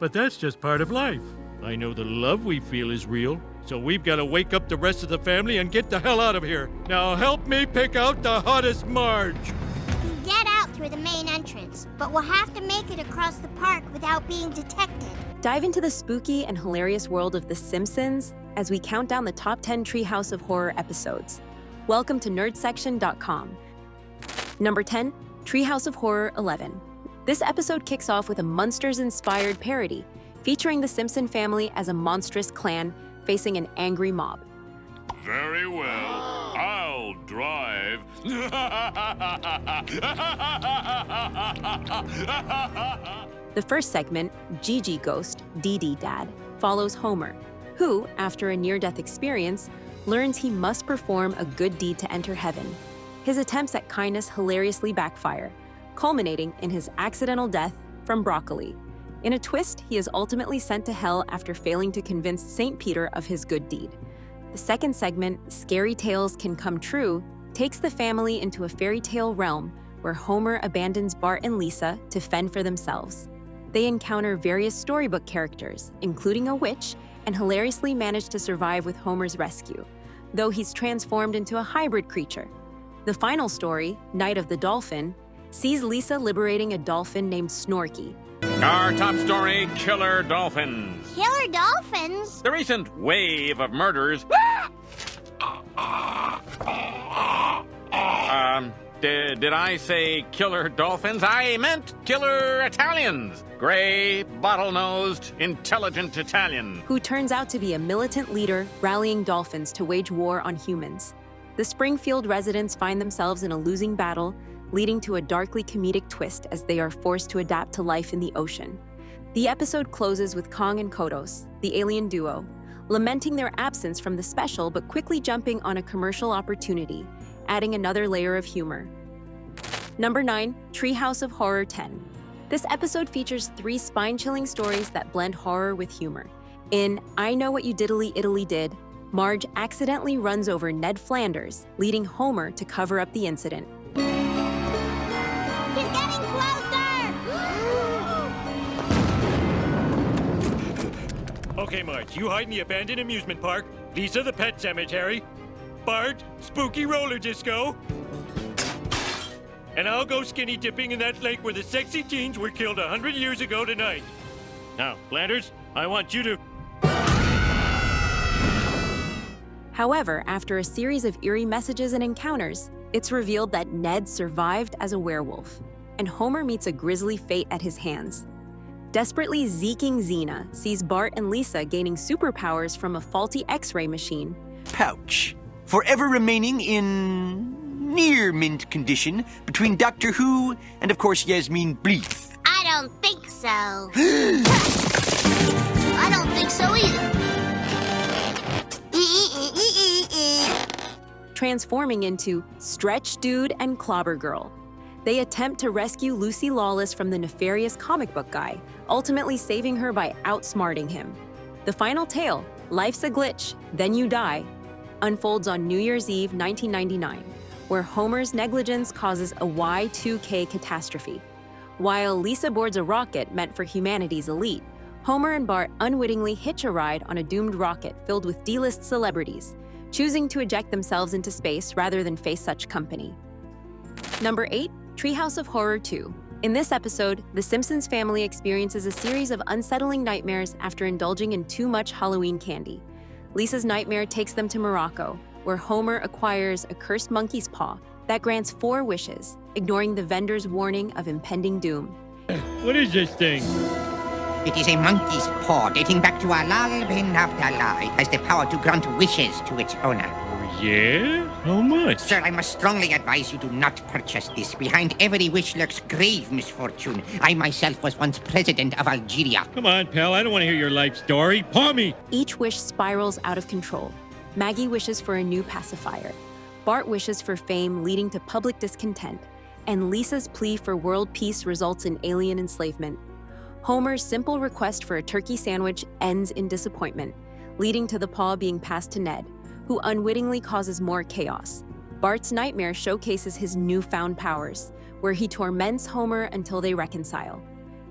but that's just part of life. I know the love we feel is real, so we've got to wake up the rest of the family and get the hell out of here. Now help me pick out the hottest Marge. We get out through the main entrance, but we'll have to make it across the park without being detected. Dive into the spooky and hilarious world of The Simpsons as we count down the top 10 Treehouse of Horror episodes. Welcome to nerdsection.com. Number 10, Treehouse of Horror 11. This episode kicks off with a Munsters-inspired parody, featuring the Simpson family as a monstrous clan facing an angry mob. Very well, I'll drive. The first segment, Gigi Ghost, Dee Dee Dad, follows Homer, who, after a near-death experience, learns he must perform a good deed to enter heaven. His attempts at kindness hilariously backfire, culminating in his accidental death from broccoli. In a twist, he is ultimately sent to hell after failing to convince St. Peter of his good deed. The second segment, Scary Tales Can Come True, takes the family into a fairy tale realm where Homer abandons Bart and Lisa to fend for themselves. They encounter various storybook characters, including a witch, and hilariously manage to survive with Homer's rescue, though he's transformed into a hybrid creature. The final story, Night of the Dolphin, sees Lisa liberating a dolphin named Snorky. Our top story, killer dolphins. Killer dolphins? The recent wave of murders... Did I say killer dolphins? I meant killer Italians. Gray, bottle-nosed, intelligent Italian. Who turns out to be a militant leader rallying dolphins to wage war on humans. The Springfield residents find themselves in a losing battle, leading to a darkly comedic twist as they are forced to adapt to life in the ocean. The episode closes with Kong and Kodos, the alien duo, lamenting their absence from the special but quickly jumping on a commercial opportunity, adding another layer of humor. Number 9, Treehouse of Horror 10. This episode features 3 spine-chilling stories that blend horror with humor. In I Know What You Diddly Italy Did, Marge accidentally runs over Ned Flanders, leading Homer to cover up the incident. He's getting closer! Okay, Marge, you hide in the abandoned amusement park. Lisa, the pet cemetery. Bart, spooky roller disco. And I'll go skinny dipping in that lake where the sexy teens were killed 100 years ago tonight. Now, Flanders, I want you to... However, after a series of eerie messages and encounters, it's revealed that Ned survived as a werewolf, and Homer meets a grisly fate at his hands. Desperately zeeking Xena sees Bart and Lisa gaining superpowers from a faulty X-ray machine. Pouch. Forever remaining in near mint condition between Doctor Who and, of course, Yasmin Bleeth. I don't think so. I don't think so either. Transforming into Stretch Dude and Clobber Girl. They attempt to rescue Lucy Lawless from the nefarious comic book guy, ultimately saving her by outsmarting him. The final tale, Life's a Glitch, Then You Die, unfolds on New Year's Eve 1999, where Homer's negligence causes a Y2K catastrophe. While Lisa boards a rocket meant for humanity's elite, Homer and Bart unwittingly hitch a ride on a doomed rocket filled with D-list celebrities, choosing to eject themselves into space rather than face such company. Number 8, Treehouse of Horror 2. In this episode, the Simpsons family experiences a series of unsettling nightmares after indulging in too much Halloween candy. Lisa's nightmare takes them to Morocco, where Homer acquires a cursed monkey's paw that grants 4 wishes, ignoring the vendor's warning of impending doom. What is this thing? It is a monkey's paw dating back to a lull bin afterlife. It has the power to grant wishes to its owner. Yeah? How much? Sir, I must strongly advise you do not purchase this. Behind every wish lurks grave misfortune. I myself was once president of Algeria. Come on, pal, I don't want to hear your life story. Paw me! Each wish spirals out of control. Maggie wishes for a new pacifier. Bart wishes for fame, leading to public discontent. And Lisa's plea for world peace results in alien enslavement. Homer's simple request for a turkey sandwich ends in disappointment, leading to the paw being passed to Ned, who unwittingly causes more chaos. Bart's nightmare showcases his newfound powers, where he torments Homer until they reconcile.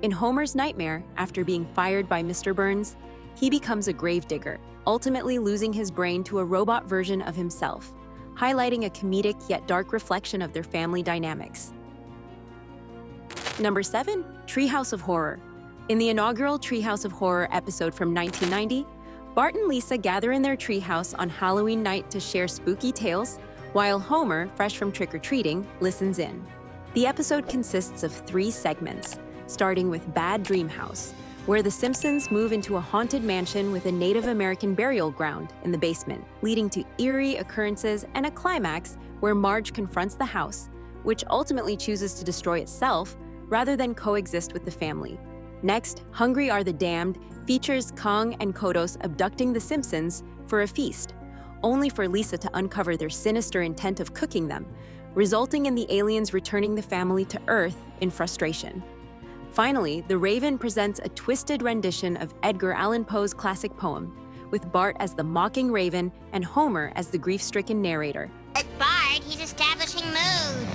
In Homer's nightmare, after being fired by Mr. Burns, he becomes a gravedigger, ultimately losing his brain to a robot version of himself, highlighting a comedic yet dark reflection of their family dynamics. Number 7, Treehouse of Horror. In the inaugural Treehouse of Horror episode from 1990, Bart and Lisa gather in their treehouse on Halloween night to share spooky tales, while Homer, fresh from trick-or-treating, listens in. The episode consists of 3 segments, starting with Bad Dream House, where the Simpsons move into a haunted mansion with a Native American burial ground in the basement, leading to eerie occurrences and a climax where Marge confronts the house, which ultimately chooses to destroy itself rather than coexist with the family. Next, Hungry Are the Damned features Kong and Kodos abducting the Simpsons for a feast, only for Lisa to uncover their sinister intent of cooking them, resulting in the aliens returning the family to Earth in frustration. Finally, The Raven presents a twisted rendition of Edgar Allan Poe's classic poem, with Bart as the mocking raven and Homer as the grief-stricken narrator. At Bart, he's establishing mood.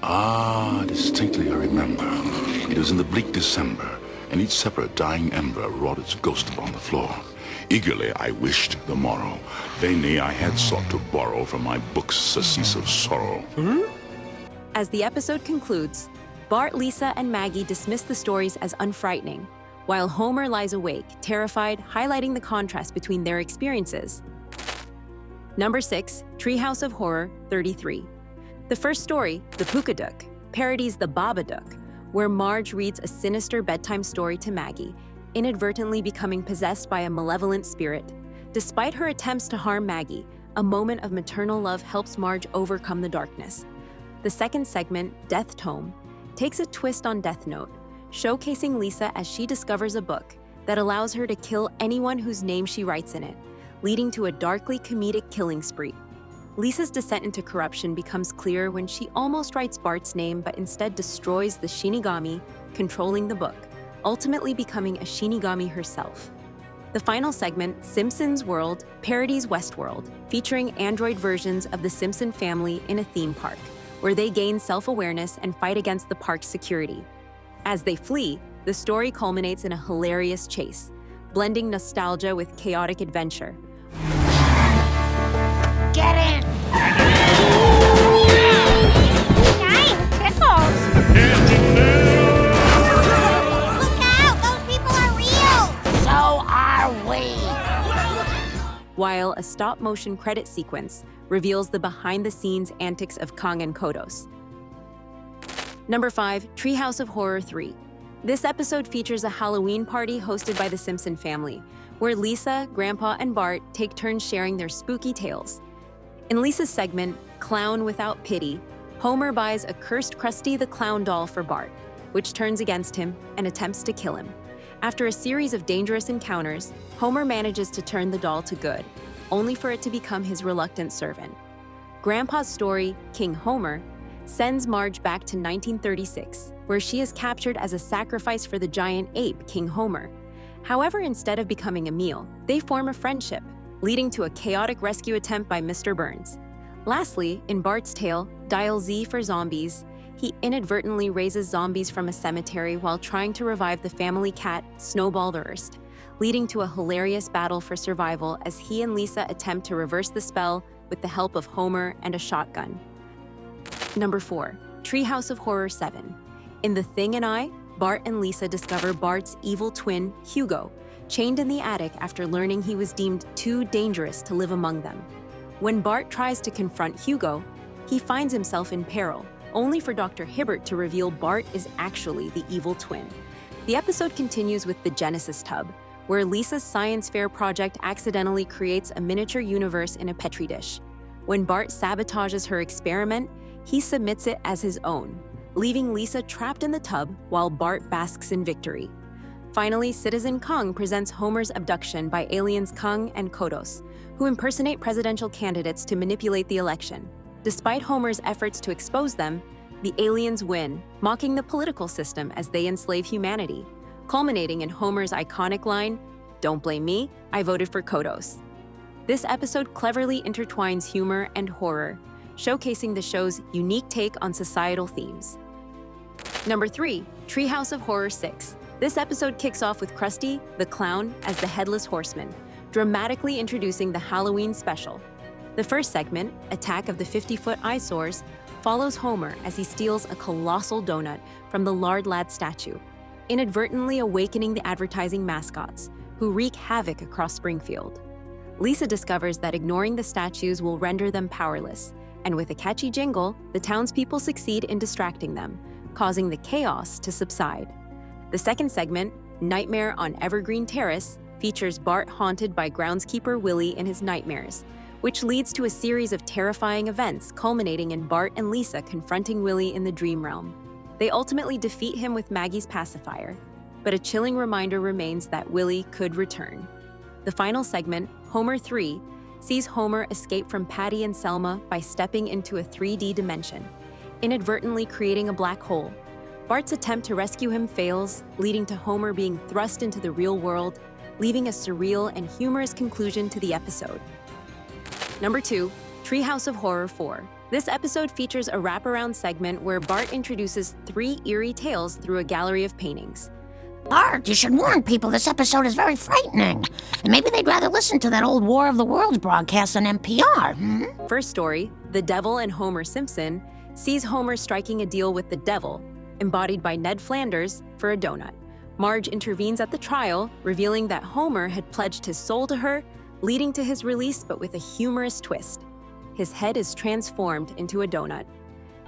Ah, distinctly I remember. It was in the bleak December, and each separate dying ember wrought its ghost upon the floor. Eagerly I wished the morrow. Vainly I had sought to borrow from my book's surcease of sorrow. As the episode concludes, Bart, Lisa, and Maggie dismiss the stories as unfrightening, while Homer lies awake, terrified, highlighting the contrast between their experiences. Number 6, Treehouse of Horror 33. The first story, The Pookadook, parodies The Babadook, where Marge reads a sinister bedtime story to Maggie, inadvertently becoming possessed by a malevolent spirit. Despite her attempts to harm Maggie, a moment of maternal love helps Marge overcome the darkness. The second segment, Death Tome, takes a twist on Death Note, showcasing Lisa as she discovers a book that allows her to kill anyone whose name she writes in it, leading to a darkly comedic killing spree. Lisa's descent into corruption becomes clear when she almost writes Bart's name but instead destroys the Shinigami controlling the book, ultimately becoming a Shinigami herself. The final segment, Simpsons World, parodies Westworld, featuring android versions of the Simpson family in a theme park, where they gain self-awareness and fight against the park's security. As they flee, the story culminates in a hilarious chase, blending nostalgia with chaotic adventure. Get in! Giant pickles! Look out! Those people are real! So are we! While a stop-motion credit sequence reveals the behind-the-scenes antics of Kong and Kodos. Number 5, Treehouse of Horror 3. This episode features a Halloween party hosted by the Simpson family, where Lisa, Grandpa, and Bart take turns sharing their spooky tales. In Lisa's segment, Clown Without Pity, Homer buys a cursed Krusty the Clown doll for Bart, which turns against him and attempts to kill him. After a series of dangerous encounters, Homer manages to turn the doll to good, only for it to become his reluctant servant. Grandpa's story, King Homer, sends Marge back to 1936, where she is captured as a sacrifice for the giant ape, King Homer. However, instead of becoming a meal, they form a friendship, leading to a chaotic rescue attempt by Mr. Burns. Lastly, in Bart's tale, Dial Z for Zombies, he inadvertently raises zombies from a cemetery while trying to revive the family cat, Snowball the Hearst, leading to a hilarious battle for survival as he and Lisa attempt to reverse the spell with the help of Homer and a shotgun. Number 4, Treehouse of Horror 7. In The Thing and I, Bart and Lisa discover Bart's evil twin, Hugo, chained in the attic after learning he was deemed too dangerous to live among them. When Bart tries to confront Hugo, he finds himself in peril, only for Dr. Hibbert to reveal Bart is actually the evil twin. The episode continues with the Genesis tub, where Lisa's science fair project accidentally creates a miniature universe in a Petri dish. When Bart sabotages her experiment, he submits it as his own, leaving Lisa trapped in the tub while Bart basks in victory. Finally, Citizen Kong presents Homer's abduction by aliens Kong and Kodos, who impersonate presidential candidates to manipulate the election. Despite Homer's efforts to expose them, the aliens win, mocking the political system as they enslave humanity, culminating in Homer's iconic line, "Don't blame me, I voted for Kodos." This episode cleverly intertwines humor and horror, showcasing the show's unique take on societal themes. Number 3, Treehouse of Horror 6. This episode kicks off with Krusty, the clown, as the Headless Horseman, dramatically introducing the Halloween special. The first segment, Attack of the 50-Foot Eyesores, follows Homer as he steals a colossal donut from the Lard Lad statue, inadvertently awakening the advertising mascots, who wreak havoc across Springfield. Lisa discovers that ignoring the statues will render them powerless, and with a catchy jingle, the townspeople succeed in distracting them, causing the chaos to subside. The second segment, Nightmare on Evergreen Terrace, features Bart haunted by groundskeeper Willie in his nightmares, which leads to a series of terrifying events culminating in Bart and Lisa confronting Willie in the dream realm. They ultimately defeat him with Maggie's pacifier, but a chilling reminder remains that Willie could return. The final segment, Homer 3, sees Homer escape from Patty and Selma by stepping into a 3D dimension, inadvertently creating a black hole. Bart's attempt to rescue him fails, leading to Homer being thrust into the real world, leaving a surreal and humorous conclusion to the episode. Number 2, Treehouse of Horror 4. This episode features a wraparound segment where Bart introduces 3 eerie tales through a gallery of paintings. Bart, you should warn people this episode is very frightening. And maybe they'd rather listen to that old War of the Worlds broadcast on NPR, First story, The Devil and Homer Simpson, sees Homer striking a deal with the devil, embodied by Ned Flanders, for a donut. Marge intervenes at the trial, revealing that Homer had pledged his soul to her, leading to his release but with a humorous twist. His head is transformed into a donut.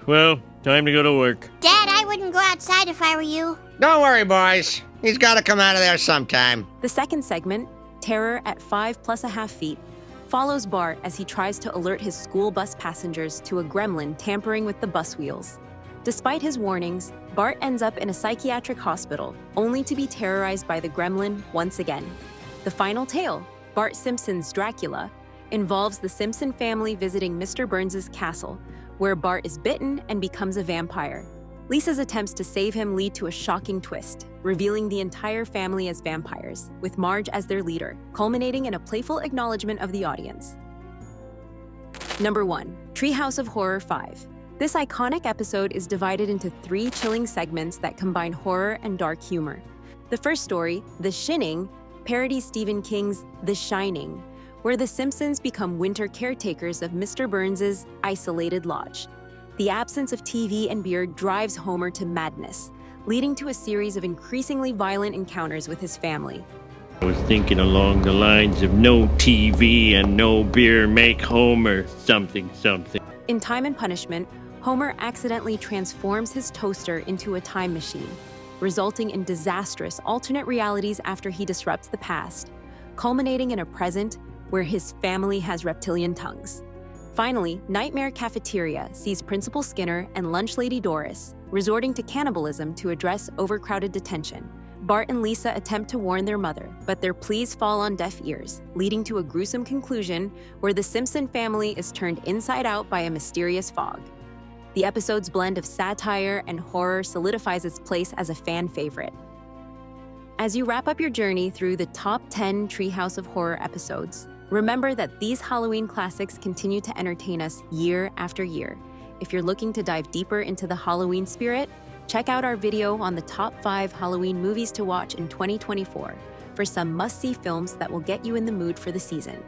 Well, time to go to work. Dad, I wouldn't go outside if I were you. Don't worry, boys. He's got to come out of there sometime. The second segment, Terror at 5+1/2 feet, follows Bart as he tries to alert his school bus passengers to a gremlin tampering with the bus wheels. Despite his warnings, Bart ends up in a psychiatric hospital, only to be terrorized by the gremlin once again. The final tale, Bart Simpson's Dracula, involves the Simpson family visiting Mr. Burns' castle, where Bart is bitten and becomes a vampire. Lisa's attempts to save him lead to a shocking twist, revealing the entire family as vampires, with Marge as their leader, culminating in a playful acknowledgement of the audience. Number 1, Treehouse of Horror 5. This iconic episode is divided into 3 chilling segments that combine horror and dark humor. The first story, The Shinning, parodies Stephen King's The Shining, where the Simpsons become winter caretakers of Mr. Burns' isolated lodge. The absence of TV and beer drives Homer to madness, leading to a series of increasingly violent encounters with his family. I was thinking along the lines of no TV and no beer make Homer something. In Time and Punishment, Homer accidentally transforms his toaster into a time machine, resulting in disastrous alternate realities after he disrupts the past, culminating in a present where his family has reptilian tongues. Finally, Nightmare Cafeteria sees Principal Skinner and Lunch Lady Doris resorting to cannibalism to address overcrowded detention. Bart and Lisa attempt to warn their mother, but their pleas fall on deaf ears, leading to a gruesome conclusion where the Simpson family is turned inside out by a mysterious fog. The episode's blend of satire and horror solidifies its place as a fan favorite. As you wrap up your journey through the top 10 Treehouse of Horror episodes, remember that these Halloween classics continue to entertain us year after year. If you're looking to dive deeper into the Halloween spirit, check out our video on the top 5 Halloween movies to watch in 2024 for some must-see films that will get you in the mood for the season.